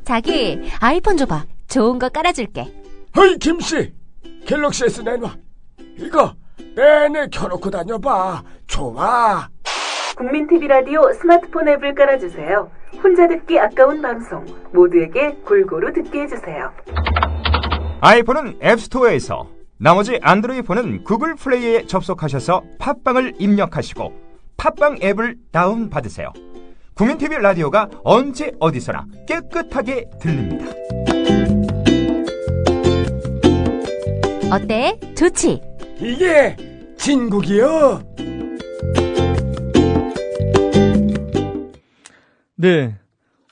자기, 아이폰 줘봐. 좋은 거 깔아줄게. 어이, 김씨, 갤럭시 S 내놔. 이거 내내 켜놓고 다녀봐. 좋아. 국민 TV 라디오 스마트폰 앱을 깔아주세요. 혼자 듣기 아까운 방송 모두에게 골고루 듣게 해주세요. 아이폰은 앱스토어에서, 나머지 안드로이드 폰은 구글 플레이에 접속하셔서 팟빵을 입력하시고 팟빵 앱을 다운받으세요. 국민 TV 라디오가 언제 어디서나 깨끗하게 들립니다. 어때? 좋지? 이게 진국이요. 네,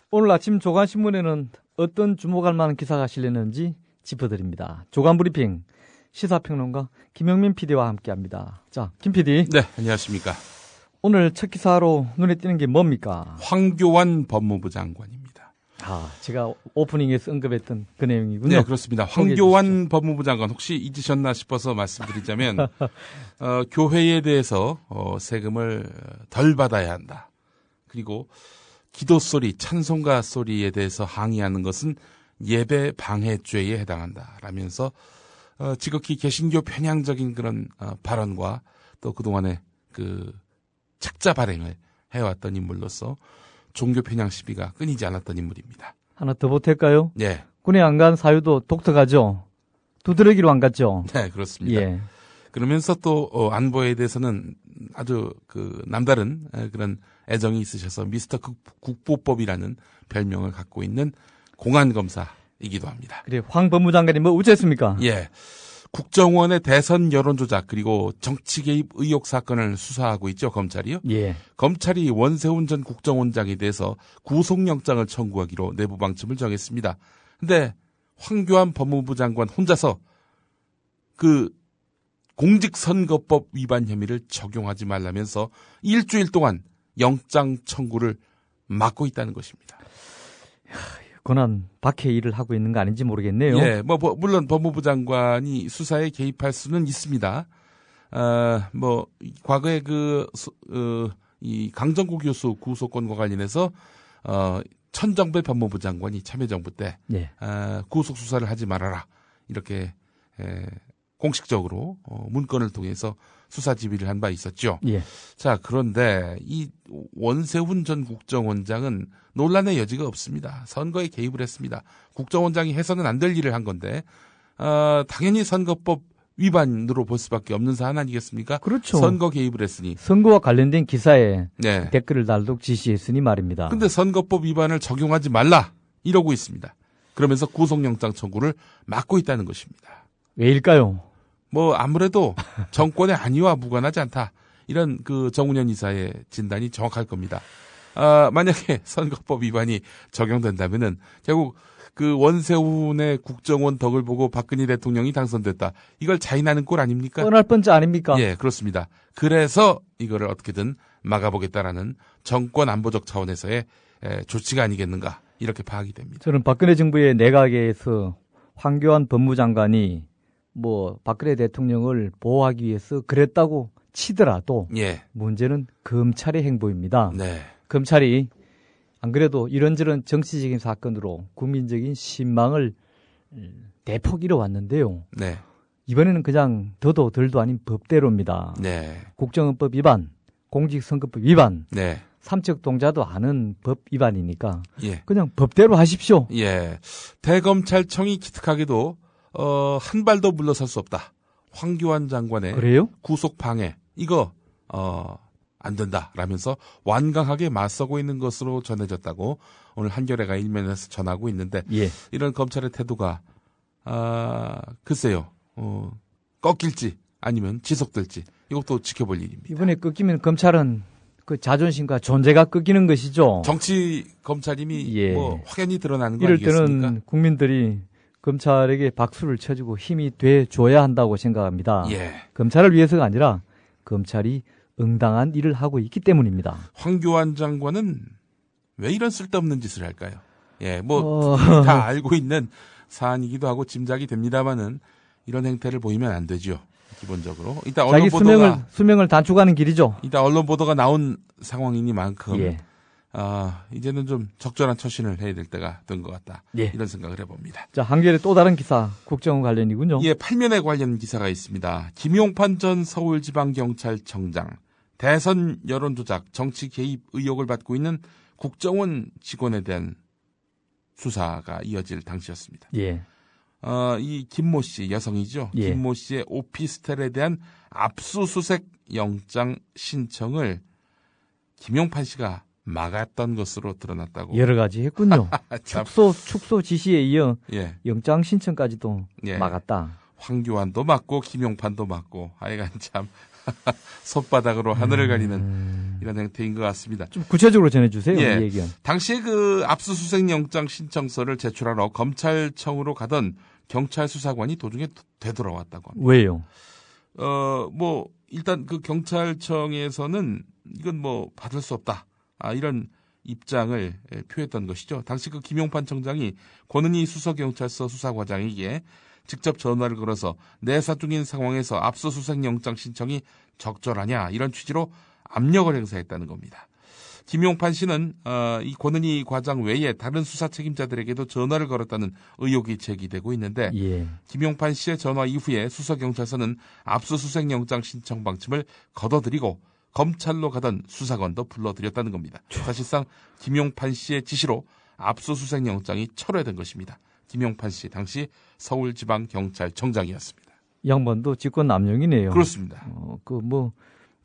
오늘 아침 조간신문에는 어떤 주목할 만한 기사가 실렸는지 짚어드립니다. 조간브리핑 시사평론가 김영민 PD와 함께합니다. 자, 김 PD. 네, 안녕하십니까. 오늘 첫 기사로 눈에 띄는 게 뭡니까? 황교안 법무부 장관입니다. 제가 오프닝에서 언급했던 그 내용이군요. 네, 그렇습니다. 황교안 법무부 장관 혹시 잊으셨나 싶어서 말씀드리자면 교회에 대해서 세금을 덜 받아야 한다. 그리고 기도 소리, 찬송가 소리에 대해서 항의하는 것은 예배 방해죄에 해당한다라면서 지극히 개신교 편향적인 그런 발언과 또 그동안의 그 책자 발행을 해왔던 인물로서 종교 편향 시비가 끊이지 않았던 인물입니다. 하나 더 보탤까요? 네. 군에 안 간 사유도 독특하죠. 두드러기로 안 갔죠. 네, 그렇습니다. 예. 그러면서 또 안보에 대해서는 아주 그 남다른 그런 애정이 있으셔서 미스터 국보법이라는 별명을 갖고 있는 공안검사이기도 합니다. 그래, 황 법무장관이 뭐 어쨌습니까? 예. 국정원의 대선 여론 조작 그리고 정치 개입 의혹 사건을 수사하고 있죠, 검찰이요. 예. 검찰이 원세훈 전 국정원장에 대해서 구속영장을 청구하기로 내부 방침을 정했습니다. 근데 황교안 법무부 장관 혼자서 그 공직선거법 위반 혐의를 적용하지 말라면서 일주일 동안 영장 청구를 막고 있다는 것입니다. 권한 박해 일을 하고 있는 거 아닌지 모르겠네요. 예, 물론 법무부 장관이 수사에 개입할 수는 있습니다. 과거에 이 강정구 교수 구속건과 관련해서 천정배 법무부 장관이 참여정부 때 예. 구속 수사를 하지 말아라 이렇게 공식적으로 문건을 통해서 수사 지휘를 한 바 있었죠. 예. 자, 그런데 이 원세훈 전 국정원장은 논란의 여지가 없습니다. 선거에 개입을 했습니다. 국정원장이 해서는 안 될 일을 한 건데 당연히 선거법 위반으로 볼 수밖에 없는 사안 아니겠습니까? 그렇죠. 선거 개입을 했으니. 선거와 관련된 기사에 네. 댓글을 달도록 지시했으니 말입니다. 근데 선거법 위반을 적용하지 말라 이러고 있습니다. 그러면서 구속영장 청구를 막고 있다는 것입니다. 왜일까요? 아무래도 정권의 안위와 무관하지 않다. 이런 그 정운현 이사의 진단이 정확할 겁니다. 만약에 선거법 위반이 적용된다면은 결국 그 원세훈의 국정원 덕을 보고 박근혜 대통령이 당선됐다. 이걸 자인하는 꼴 아닙니까? 뻔할 뻔자 아닙니까? 예, 그렇습니다. 그래서 이거를 어떻게든 막아보겠다라는 정권 안보적 차원에서의 조치가 아니겠는가 이렇게 파악이 됩니다. 저는 박근혜 정부의 내각에서 황교안 법무장관이 박근혜 대통령을 보호하기 위해서 그랬다고 치더라도 예. 문제는 검찰의 행보입니다. 네. 검찰이 안 그래도 이런저런 정치적인 사건으로 국민적인 신망을 대폭 잃어왔는데요. 네. 이번에는 그냥 더도 덜도 아닌 법대로입니다. 네. 국정원법 위반, 공직선거법 위반, 네. 삼척동자도 아는 법 위반이니까 예. 그냥 법대로 하십시오. 예. 대검찰청이 기특하게도 한 발도 물러설 수 없다. 황교안 장관의 그래요? 구속 방해 이거 안 된다라면서 완강하게 맞서고 있는 것으로 전해졌다고 오늘 한겨레가 일면에서 전하고 있는데 예. 이런 검찰의 태도가 글쎄요. 꺾일지 아니면 지속될지 이것도 지켜볼 일입니다. 이번에 꺾이면 검찰은 그 자존심과 존재가 꺾이는 것이죠. 정치 검찰임이 예. 확연히 드러나는 거 이럴 아니겠습니까? 때는 국민들이 검찰에게 박수를 쳐주고 힘이 돼줘야 한다고 생각합니다. 예. 검찰을 위해서가 아니라 검찰이 응당한 일을 하고 있기 때문입니다. 황교안 장관은 왜 이런 쓸데없는 짓을 할까요? 예, 다 알고 있는 사안이기도 하고 짐작이 됩니다만은 이런 행태를 보이면 안 되죠. 기본적으로. 이따 언론 자기 보도가 수명을 단축하는 길이죠. 이따 언론 보도가 나온 상황이니만큼 예. 이제는 좀 적절한 처신을 해야 될 때가 된 것 같다. 예. 이런 생각을 해봅니다. 자, 한겨레 또 다른 기사, 국정원 관련이군요. 예, 8면에 관련 기사가 있습니다. 김용판 전 서울지방경찰청장 대선 여론조작 정치 개입 의혹을 받고 있는 국정원 직원에 대한 수사가 이어질 당시였습니다. 예. 이 김모 씨 여성이죠. 예. 김모 씨의 오피스텔에 대한 압수수색 영장 신청을 김용판 씨가 막았던 것으로 드러났다고. 여러 가지 했군요. 참, 축소 지시에 이어 예, 영장 신청까지도 예. 막았다. 황교안도 맞고 김용판도 맞고 하여간 참 손바닥으로 하늘을 가리는 이런 행태인 것 같습니다. 좀 구체적으로 전해주세요. 예. 이 얘기는. 당시에 그 압수수색 영장 신청서를 제출하러 검찰청으로 가던 경찰 수사관이 도중에 되돌아왔다고 합니다. 왜요? 뭐 일단 그 경찰청에서는 이건 뭐 받을 수 없다. 이런 입장을 표했던 것이죠. 당시 그 김용판 청장이 권은희 수서경찰서 수사과장에게 직접 전화를 걸어서 내사 중인 상황에서 압수수색 영장 신청이 적절하냐 이런 취지로 압력을 행사했다는 겁니다. 김용판 씨는 이 권은희 과장 외에 다른 수사 책임자들에게도 전화를 걸었다는 의혹이 제기되고 있는데 예. 김용판 씨의 전화 이후에 수서경찰서는 압수수색 영장 신청 방침을 거둬들이고 검찰로 가던 수사관도 불러들였다는 겁니다. 사실상 김용판 씨의 지시로 압수수색 영장이 철회된 것입니다. 김용판 씨 당시 서울지방경찰청장이었습니다. 양반도 직권 남용이네요. 그렇습니다.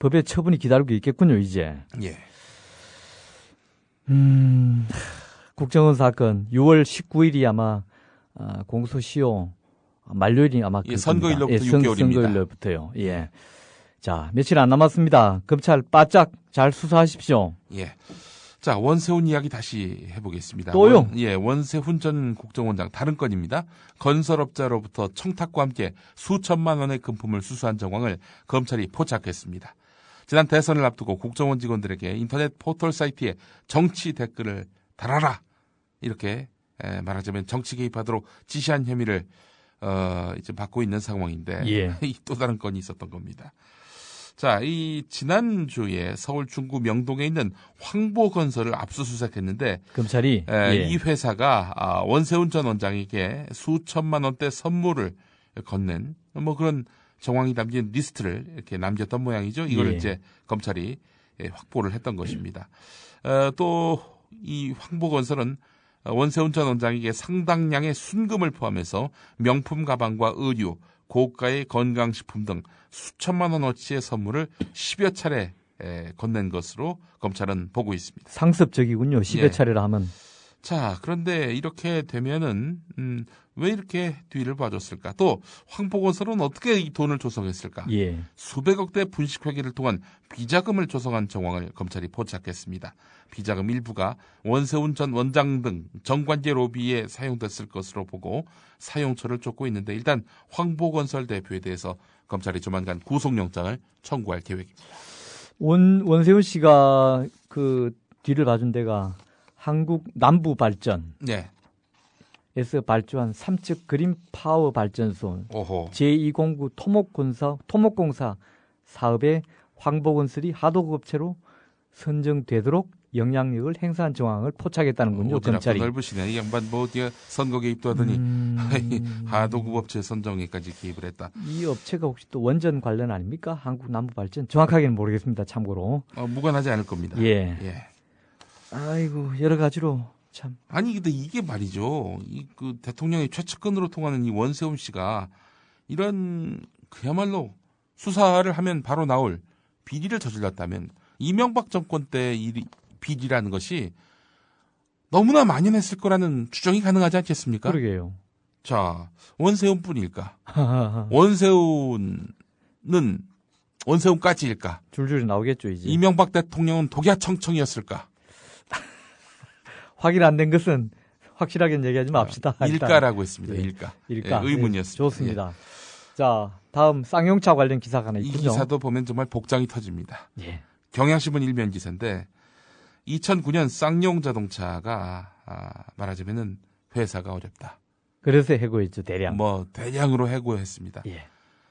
법의 처분이 기다리고 있겠군요, 이제. 예. 국정원 사건 6월 19일이 아마 공소시효 만료일이 아마 예, 선거일로부터 6개월입니다. 선거일로부터요. 예. 자, 며칠 안 남았습니다. 검찰 바짝 잘 수사하십시오. 예. 자, 원세훈 이야기 다시 해보겠습니다. 또요? 원세훈 전 국정원장 다른 건입니다. 건설업자로부터 청탁과 함께 수천만 원의 금품을 수수한 정황을 검찰이 포착했습니다. 지난 대선을 앞두고 국정원 직원들에게 인터넷 포털 사이트에 정치 댓글을 달아라 이렇게 말하자면 정치 개입하도록 지시한 혐의를 이제 받고 있는 상황인데 예. 또 다른 건이 있었던 겁니다. 자, 이 지난주에 서울 중구 명동에 있는 황보건설을 압수수색했는데 검찰이 이 회사가 원세훈 전 원장에게 수천만 원대 선물을 건넨 뭐 그런 정황이 담긴 리스트를 이렇게 남겼던 모양이죠. 이거를 예. 이제 검찰이 확보를 했던 것입니다. 또 이 황보건설은 원세훈 전 원장에게 상당량의 순금을 포함해서 명품 가방과 의류, 고가의 건강식품 등 수천만 원어치의 선물을 10여 차례 건넨 것으로 검찰은 보고 있습니다. 상습적이군요. 10여 예. 차례라 하면. 자, 그런데 이렇게 되면은 왜 이렇게 뒤를 봐줬을까? 또 황보건설은 어떻게 이 돈을 조성했을까? 예. 수백억 대 분식회계를 통한 비자금을 조성한 정황을 검찰이 포착했습니다. 비자금 일부가 원세훈 전 원장 등 정관계 로비에 사용됐을 것으로 보고 사용처를 쫓고 있는데 일단 황보건설 대표에 대해서 검찰이 조만간 구속영장을 청구할 계획입니다. 원세훈 씨가 그 뒤를 봐준 데가 한국 남부 발전. 네. 에서 발주한 3층 그린 파워 발전소 오호. 제2공구 토목공사 사업에 황보건설이 하도급체로 선정되도록 영향력을 행사한 정황을 포착했다는군요. 오지랖도 검찰이. 넓으시네. 이 양반 뭐 어디가 선거 개입도 하더니 하도급 업체 선정에까지 개입을 했다. 이 업체가 혹시 또 원전 관련 아닙니까? 한국 남부 발전 정확하게는 모르겠습니다. 참고로. 무관하지 않을 겁니다. 예. 예. 아이고 여러 가지로 참. 아니 근데 이게 말이죠. 이 그 대통령의 최측근으로 통하는 이 원세훈 씨가 이런 그야말로 수사를 하면 바로 나올 비리를 저질렀다면 이명박 정권 때 이 비리라는 것이 너무나 만연했을 거라는 추정이 가능하지 않겠습니까? 그러게요. 자, 원세훈뿐일까? 원세훈은 원세훈까지일까? 줄줄이 나오겠죠 이제. 이명박 대통령은 독야청청이었을까? 확인 안 된 것은 확실하게 얘기하지 맙시다. 일가라고 했습니다. 예. 일가. 일가. 예, 의문이었습니다. 좋습니다. 자, 다음 쌍용차 관련 기사가 하나 이 있군요. 기사도 보면 정말 복장이 터집니다. 예. 경향신문 일면 기사인데 2009년 쌍용 자동차가 말하자면은 회사가 어렵다. 그래서 해고했죠 대량. 뭐 대량으로 해고했습니다. 예.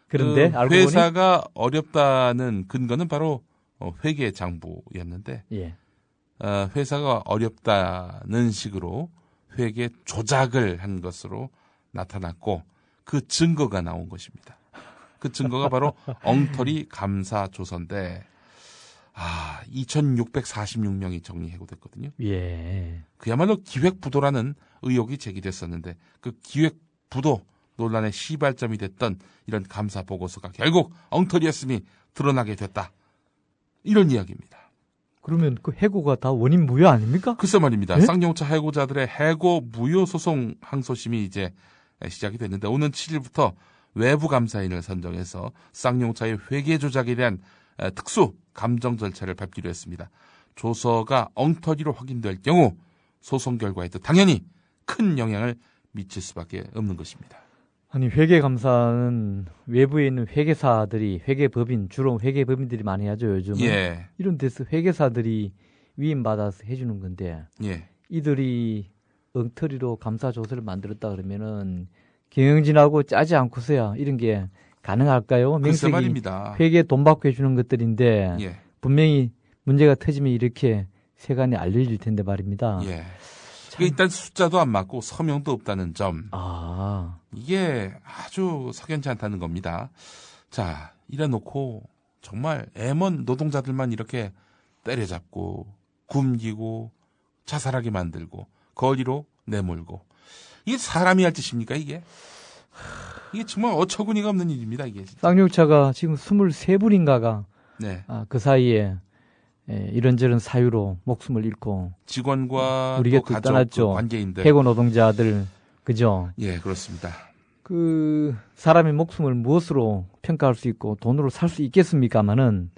그런데 그 알고 보니 회사가 어렵다는 근거는 바로 회계 장부였는데 예. 회사가 어렵다는 식으로 회계 조작을 한 것으로 나타났고 그 증거가 나온 것입니다. 그 증거가 바로 엉터리 감사 조서인데 2,646명이 정리해고됐거든요. 예. 그야말로 기획부도라는 의혹이 제기됐었는데 그 기획부도 논란의 시발점이 됐던 이런 감사 보고서가 결국 엉터리였음이 드러나게 됐다. 이런 이야기입니다. 그러면 그 해고가 다 원인 무효 아닙니까? 글쎄 말입니다. 네? 쌍용차 해고자들의 해고 무효 소송 항소심이 이제 시작이 됐는데 오는 7일부터 외부 감사인을 선정해서 쌍용차의 회계 조작에 대한 특수 감정 절차를 밟기로 했습니다. 조서가 엉터리로 확인될 경우 소송 결과에도 당연히 큰 영향을 미칠 수밖에 없는 것입니다. 아니 회계감사는 외부에 있는 회계사들이 회계법인 주로 회계법인들이 많이 하죠 요즘은. 예, 이런 데서 회계사들이 위임받아서 해주는 건데 예. 이들이 엉터리로 감사 조서를 만들었다 그러면은 경영진하고 짜지 않고서야 이런 게 가능할까요? 글쎄 명색이 말입니다. 회계 돈 받고 해주는 것들인데 예, 분명히 문제가 터지면 이렇게 세간에 알려질 텐데 말입니다. 예. 일단 숫자도 안 맞고 서명도 없다는 점. 아, 이게 아주 석연치 않다는 겁니다. 자, 이래놓고 정말 애먼 노동자들만 이렇게 때려잡고 굶기고 자살하게 만들고 거리로 내몰고 이게 사람이 할 짓입니까 이게? 이게 정말 어처구니가 없는 일입니다 이게. 쌍용차가 지금 23분인가가 네, 그 사이에 이런저런 사유로 목숨을 잃고 직원과 우리 또 곁도 가족, 떠났죠. 그 관계인들. 해고 노동자들 그죠? 예, 그렇습니다. 그 사람의 목숨을 무엇으로 평가할 수 있고 돈으로 살 수 있겠습니까마는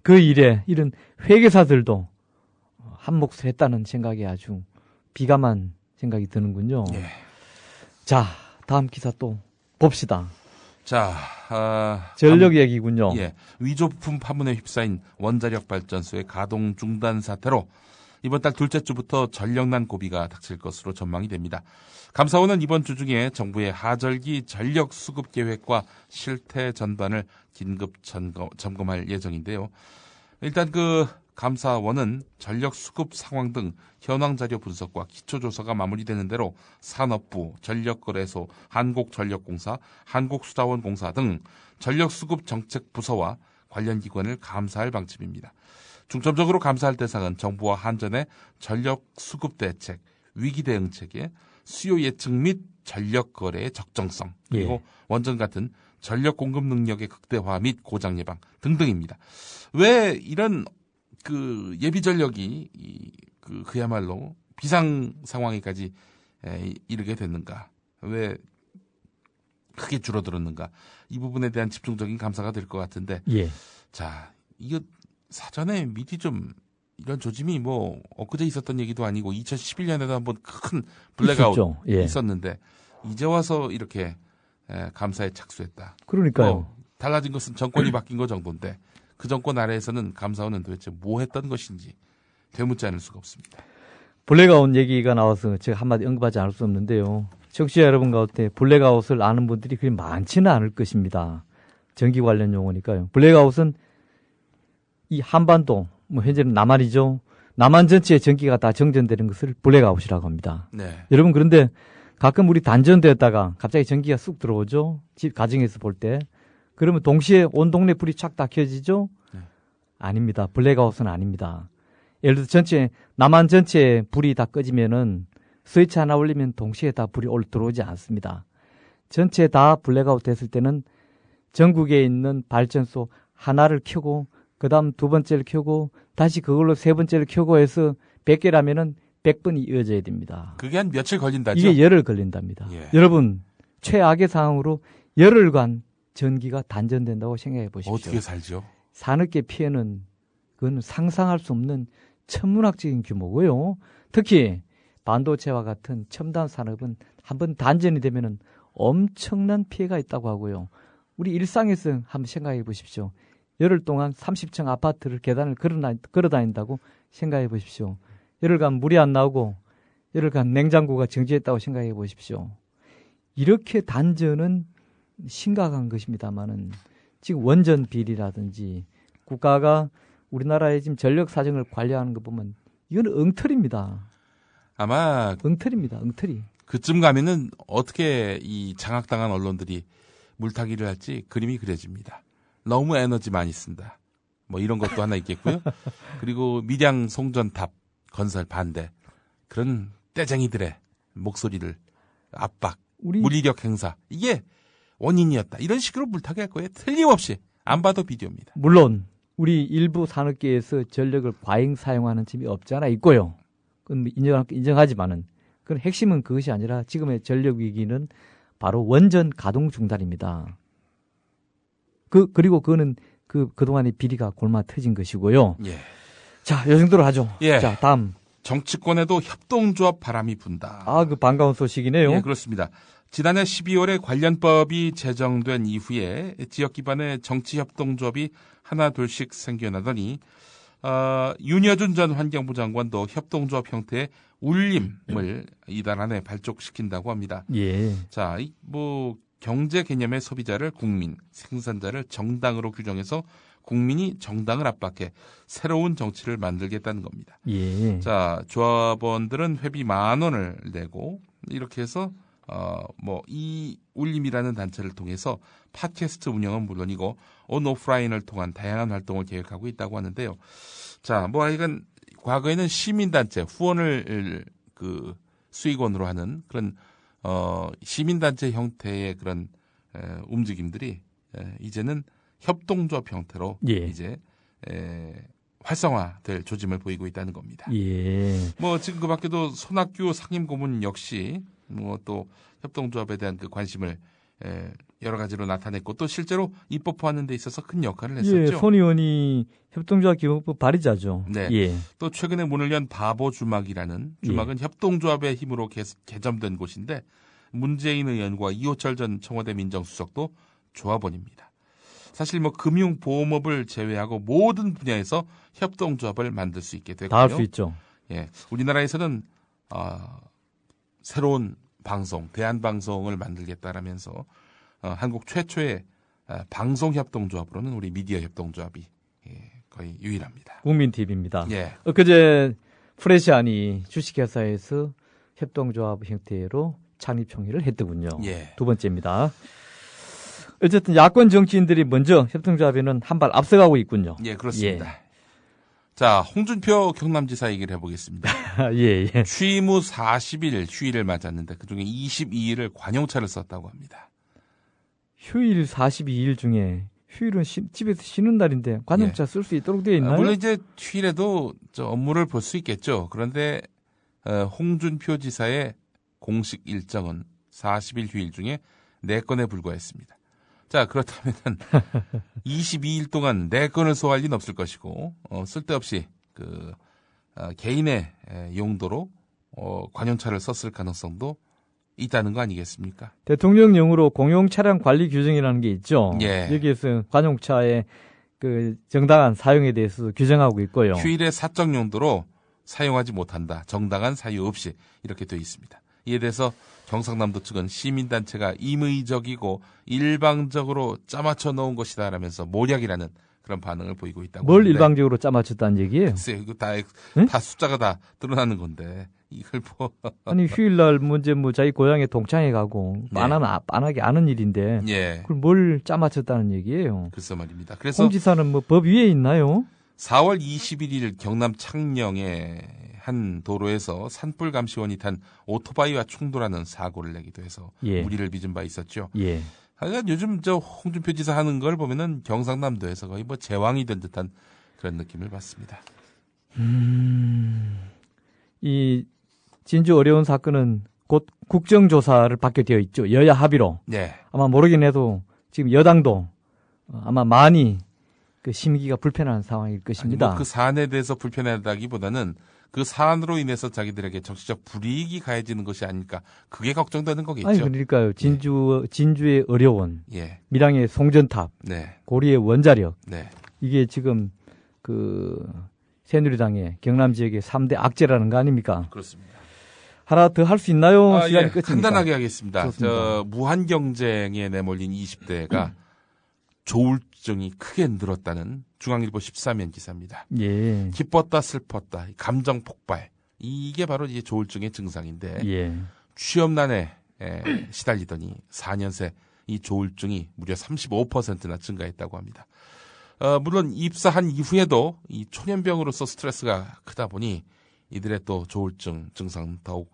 그 일에 이런 회계사들도 한 몫을 했다는 생각이 아주 비감한 생각이 드는군요. 예. 자, 다음 기사 또 봅시다. 자, 전력 얘기군요. 예, 위조 부품 파문에 휩싸인 원자력 발전소의 가동 중단 사태로 이번 달 둘째 주부터 전력난 고비가 닥칠 것으로 전망이 됩니다. 감사원은 이번 주 중에 정부의 하절기 전력 수급 계획과 실태 전반을 긴급 점검할 예정인데요. 일단 그 감사원은 전력 수급 상황 등 현황 자료 분석과 기초조사가 마무리되는 대로 산업부, 전력거래소, 한국전력공사, 한국수자원공사 등 전력수급 정책 부서와 관련 기관을 감사할 방침입니다. 중점적으로 감사할 대상은 정부와 한전의 전력수급 대책, 위기대응체계, 수요 예측 및 전력거래의 적정성, 그리고 원전 같은 전력 공급 능력의 극대화 및 고장 예방 등등입니다. 왜 이런 그 예비 전력이 그야말로 비상 상황에까지 이르게 됐는가? 왜 크게 줄어들었는가? 이 부분에 대한 집중적인 감사가 될 것 같은데, 예. 자, 이거 사전에 미리 좀 이런 조짐이 뭐 엊그제 있었던 얘기도 아니고 2011년에도 한번 큰 블랙아웃 예. 있었는데 이제 와서 이렇게 감사에 착수했다. 그러니까요. 달라진 것은 정권이 바뀐 거 정도인데 그 정권 아래에서는 감사원은 도대체 뭐 했던 것인지 되묻지 않을 수가 없습니다. 블랙아웃 얘기가 나와서 제가 한마디 언급하지 않을 수 없는데요. 청취자 여러분 가운데 블랙아웃을 아는 분들이 그리 많지는 않을 것입니다. 전기 관련 용어니까요. 블랙아웃은 이 한반도, 뭐 현재는 남한이죠. 남한 전체의 전기가 다 정전되는 것을 블랙아웃이라고 합니다. 네. 여러분 그런데 가끔 우리 단전되었다가 갑자기 전기가 쑥 들어오죠. 집 가정에서 볼 때. 그러면 동시에 온 동네 불이 착 다 켜지죠? 네. 아닙니다. 블랙아웃은 아닙니다. 예를 들어 남한 전체에 불이 다 꺼지면은 스위치 하나 올리면 동시에 다 불이 들어오지 않습니다. 전체 다 블랙아웃 됐을 때는 전국에 있는 발전소 하나를 켜고 그 다음 두 번째를 켜고 다시 그걸로 세 번째를 켜고 해서 100개라면은 100번이 이어져야 됩니다. 그게 한 며칠 걸린다죠? 이게 열흘 걸린답니다. 예. 여러분 최악의 상황으로 열흘간 전기가 단전된다고 생각해 보십시오. 어떻게 살죠? 산업계 피해는 그건 상상할 수 없는 천문학적인 규모고요. 특히 반도체와 같은 첨단 산업은 한번 단전이 되면은 엄청난 피해가 있다고 하고요. 우리 일상에서 한번 생각해 보십시오. 열흘 동안 30층 아파트를 계단을 걸어 다닌다고 생각해 보십시오. 열흘간 물이 안 나오고 열흘간 냉장고가 정지했다고 생각해 보십시오. 이렇게 단전은 심각한 것입니다만은 지금 원전 비리라든지 국가가 우리나라의 지금 전력 사정을 관리하는 거 보면 이거는 엉터리입니다. 아마 엉터리입니다. 엉터리. 그쯤 가면은 어떻게 이 장악당한 언론들이 물타기를 할지 그림이 그려집니다. 너무 에너지 많이 쓴다. 뭐 이런 것도 하나 있겠고요. 그리고 밀양 송전탑 건설 반대. 그런 떼쟁이들의 목소리를 압박, 물리력 행사. 이게 원인이었다. 이런 식으로 물타기 할 거예요. 틀림없이. 안 봐도 비디오입니다. 물론 우리 일부 산업계에서 전력을 과잉 사용하는 점이 없지 않아 있고요. 그건 인정하지만은 그 핵심은 그것이 아니라 지금의 전력 위기는 바로 원전 가동 중단입니다. 그리고 그거는 그동안의 비리가 골마 터진 것이고요. 예. 자, 요 정도로 하죠. 예. 자, 다음. 정치권에도 협동조합 바람이 분다. 그 반가운 소식이네요. 예, 그렇습니다. 지난해 12월에 관련법이 제정된 이후에 지역 기반의 정치협동조합이 하나 둘씩 생겨나더니 윤여준 전 환경부 장관도 협동조합 형태의 울림을 이달 안에 발족시킨다고 합니다. 예. 자, 경제 개념의 소비자를 국민, 생산자를 정당으로 규정해서 국민이 정당을 압박해 새로운 정치를 만들겠다는 겁니다. 예. 자, 조합원들은 회비 10,000원을 내고 이렇게 해서 이 울림이라는 단체를 통해서 팟캐스트 운영은 물론이고 온오프라인을 통한 다양한 활동을 계획하고 있다고 하는데요. 자, 하여간 과거에는 시민단체 후원을 수익원으로 하는 그런 시민단체 형태의 그런 움직임들이 이제는 협동조합 형태로 예. 이제 활성화될 조짐을 보이고 있다는 겁니다. 예. 지금 그 밖에도 손학규 상임고문 역시 또 협동조합에 대한 그 관심을 여러 가지로 나타냈고 또 실제로 입법화하는 데 있어서 큰 역할을 했었죠. 예, 손 의원이 협동조합 기본법 발의자죠. 네. 예. 또 최근에 문을 연 바보 주막이라는 주막은 협동조합의 힘으로 개점된 곳인데 문재인 의원과 이호철 전 청와대 민정수석도 조합원입니다. 사실 금융보험업을 제외하고 모든 분야에서 협동조합을 만들 수 있게 됐고요. 다 할 수 있죠. 예, 우리나라에서는 새로운 방송, 대한방송을 만들겠다라면서 한국 최초의 방송협동조합으로는 우리 미디어협동조합이 거의 유일합니다. 국민TV입니다. 예. 엊그제 프레시안이 주식회사에서 협동조합 형태로 창립총회를 했더군요. 예. 두 번째입니다. 어쨌든 야권 정치인들이 먼저 협동조합에는 한 발 앞서가고 있군요. 예, 그렇습니다. 자, 홍준표 경남지사 얘기를 해보겠습니다. 예. 취임 후 40일 휴일을 맞았는데 그중에 22일을 관용차를 썼다고 합니다. 휴일 42일 중에 휴일은 집에서 쉬는 날인데 관용차 쓸 수 있도록 되어 있나요? 물론 이제 휴일에도 업무를 볼 수 있겠죠. 그런데 홍준표 지사의 공식 일정은 40일 휴일 중에 4건에 불과했습니다. 자, 그렇다면 22일 동안 4건을 소화할 리는 없을 것이고 쓸데없이 개인의 용도로 관용차를 썼을 가능성도 있다는 거 아니겠습니까? 대통령령으로 공용 차량 관리 규정이라는 게 있죠. 예. 여기에서 관용차의 정당한 사용에 대해서 규정하고 있고요. 휴일의 사적 용도로 사용하지 못한다. 정당한 사유 없이 이렇게 되어 있습니다. 이에 대해서 경상남도 측은 시민단체가 임의적이고 일방적으로 짜맞춰 놓은 것이다라면서 모략이라는 그런 반응을 보이고 있다고 뭘 하는데, 일방적으로 짜맞췄다는 얘기예요? 글쎄, 이거 다 응? 숫자가 다 드러나는 건데 이걸 아니 휴일날 문제 자기 고향에 동창회 가고 네. 빤하게 아는 일인데 예, 그걸 뭘 짜맞췄다는 얘기예요? 글쎄 말입니다. 그래서 홍 지사는 법 위에 있나요? 4월 21일 경남 창녕의 한 도로에서 산불 감시원이 탄 오토바이와 충돌하는 사고를 내기도 해서 예. 우리를 빚은 바 있었죠. 예. 하여간 요즘 홍준표 지사 하는 걸 보면은 경상남도에서 거의 제왕이 된 듯한 그런 느낌을 받습니다. 이 진주 어려운 사건은 곧 국정조사를 받게 되어 있죠. 여야 합의로. 네. 아마 모르긴 해도 지금 여당도 아마 많이 심기가 불편한 상황일 것입니다. 그 사안에 대해서 불편하다기보다는 그 사안으로 인해서 자기들에게 정치적 불이익이 가해지는 것이 아닐까. 그게 걱정되는 거겠죠. 아니 그러니까요. 진주의 어려운, 예. 밀양의 송전탑, 네. 고리의 원자력. 네. 이게 지금 새누리당의 경남 지역의 3대 악재라는 거 아닙니까? 그렇습니다. 하나 더 할 수 있나요? 시간이 예. 끝입니까? 간단하게 하겠습니다. 좋습니다. 무한 경쟁에 내몰린 20대가 조울증이 크게 늘었다는 중앙일보 13면 기사입니다. 예. 기뻤다 슬펐다 감정 폭발 이게 바로 이제 조울증의 증상인데 예. 취업난에 시달리더니 4년 새 이 조울증이 무려 35%나 증가했다고 합니다. 물론 입사한 이후에도 이 초년병으로서 스트레스가 크다 보니 이들의 또 조울증 증상 더욱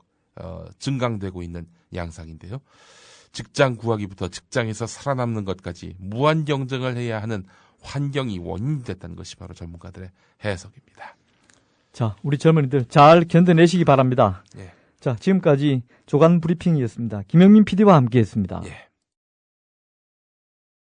증강되고 있는 양상인데요. 직장 구하기부터 직장에서 살아남는 것까지 무한 경쟁을 해야 하는 환경이 원인이 됐다는 것이 바로 전문가들의 해석입니다. 자, 우리 젊은이들 잘 견뎌내시기 바랍니다. 예. 자, 지금까지 조간 브리핑이었습니다. 김영민 PD와 함께했습니다. 예.